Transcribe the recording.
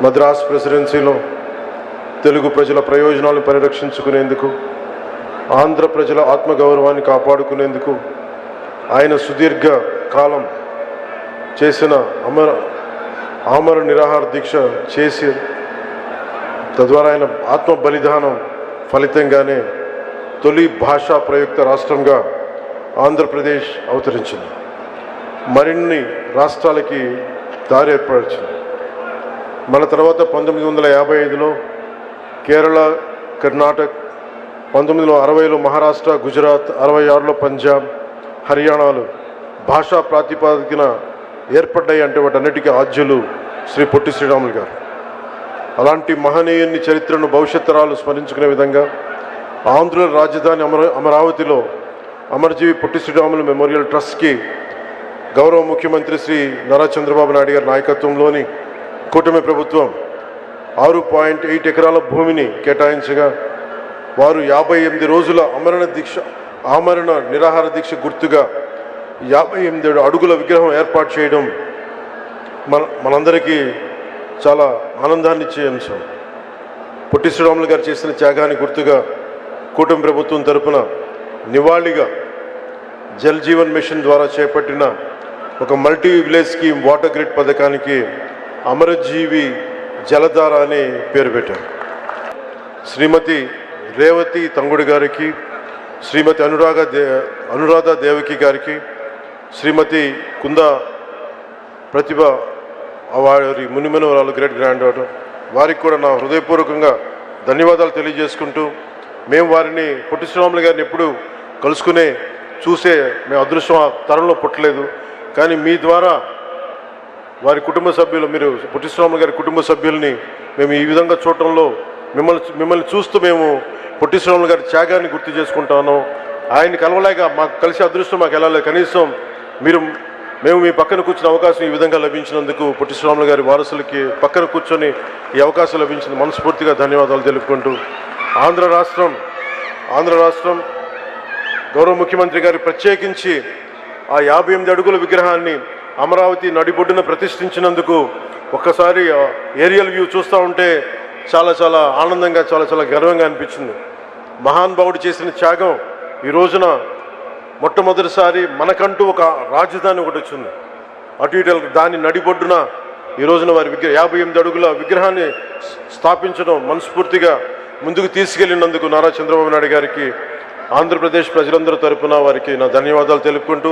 మద్రాస్ ప్రెసిడెన్సీలో తెలుగు ప్రజల ప్రయోజనాలను పరిరక్షించుకునేందుకు, ఆంధ్ర ప్రజల ఆత్మగౌరవాన్ని కాపాడుకునేందుకు ఆయన సుదీర్ఘ కాలం చేసిన ఆమర నిరాహార దీక్ష చేసి తద్వారా ఆయన ఆత్మ బలిదానం ఫలితంగానే తొలి భాషా ప్రయుక్త రాష్ట్రంగా ఆంధ్రప్రదేశ్ అవతరించింది. మరిన్ని రాష్ట్రాలకి దారి ఏర్పరిచింది. మన తర్వాత 1955లో కేరళ, కర్ణాటక, 1960లో మహారాష్ట్ర, గుజరాత్, 66లో పంజాబ్, హర్యానాలు భాషా ప్రాతిపాదికన ఏర్పడ్డాయి. అంటే వాటన్నిటికీ ఆద్యులు శ్రీ పొట్టి శ్రీరాములు గారు. అలాంటి మహనీయుని చరిత్రను భవిష్యత్ తరాలు స్మరించుకునే విధంగా ఆంధ్రుల రాజధాని అమరావతిలో అమరజీవి పొట్టి శ్రీరాములు మెమోరియల్ ట్రస్ట్కి గౌరవ ముఖ్యమంత్రి శ్రీ నారా చంద్రబాబు నాయుడు గారి నాయకత్వంలోని కూటమి ప్రభుత్వం 6.8 ఎకరాల భూమిని కేటాయించగా వారు 58 రోజుల ఆమరణ నిరాహార దీక్ష గుర్తుగా 57 అడుగుల విగ్రహం ఏర్పాటు చేయడం మనందరికీ చాలా ఆనందాన్ని ఇచ్చే అంశం. పొట్టి శ్రీరాములు గారు చేసిన త్యాగాన్ని గుర్తుగా కూటమి ప్రభుత్వం తరపున నివాళిగా జల్ జీవన్ మిషన్ ద్వారా చేపట్టిన ఒక multi village scheme water grid పథకానికి అమరజీవి జలధార అని పేరు పెట్టారు. శ్రీమతి రేవతి తంగుడి గారికి, శ్రీమతి అనురాధ దేవకి గారికి, శ్రీమతి కుంద ప్రతిభ వారి మునిమనవరాలు గ్రేట్ గ్రాండ్ డాటర్ వారికి కూడా నా హృదయపూర్వకంగా ధన్యవాదాలు తెలియజేసుకుంటూ, మేము వారిని పొట్టి శ్రీరాములు గారిని ఎప్పుడు కలుసుకునే చూసే మేము అదృష్టం ఆ తరంలో పుట్టలేదు. కానీ మీ ద్వారా వారి కుటుంబ సభ్యులు, మీరు పొట్టి శ్రీరాములు గారి కుటుంబ సభ్యుల్ని మేము ఈ విధంగా చూడటంలో మిమ్మల్ని చూస్తూ మేము పొట్టి శ్రీరాములు గారి త్యాగాన్ని గుర్తు చేసుకుంటాను. ఆయన్ని కలవలేక మాకు కలిసి అదృష్టం మాకు వెళ్ళాలి. కనీసం మేము మీ పక్కన కూర్చున్న అవకాశం ఈ విధంగా లభించినందుకు పొట్టి శ్రీరాములు గారి వారసులకి పక్కన కూర్చొని ఈ అవకాశం లభించింది మనస్ఫూర్తిగా ధన్యవాదాలు తెలుపుకుంటూ, ఆంధ్ర రాష్ట్రం గౌరవ ముఖ్యమంత్రి గారు ప్రత్యేకించి ఆ 58 అడుగుల విగ్రహాన్ని అమరావతి నడిబొడ్డున ప్రతిష్ఠించినందుకు ఒక్కసారి ఏరియల్ వ్యూ చూస్తూ ఉంటే చాలా చాలా ఆనందంగా, చాలా చాలా గర్వంగా అనిపించింది. మహానుభావుడు చేసిన త్యాగం ఈ రోజున మొట్టమొదటిసారి మనకంటూ ఒక రాజధాని ఒకటి వచ్చింది. అటు ఇటు దాని నడిబొడ్డున ఈ రోజున వారి 58 అడుగుల విగ్రహాన్ని స్థాపించడం మనస్ఫూర్తిగా ముందుకు తీసుకెళ్లినందుకు నారా చంద్రబాబు నాయుడు గారికి ఆంధ్రప్రదేశ్ ప్రజలందరి తరపున వారికి నా ధన్యవాదాలు తెలుపుకుంటూ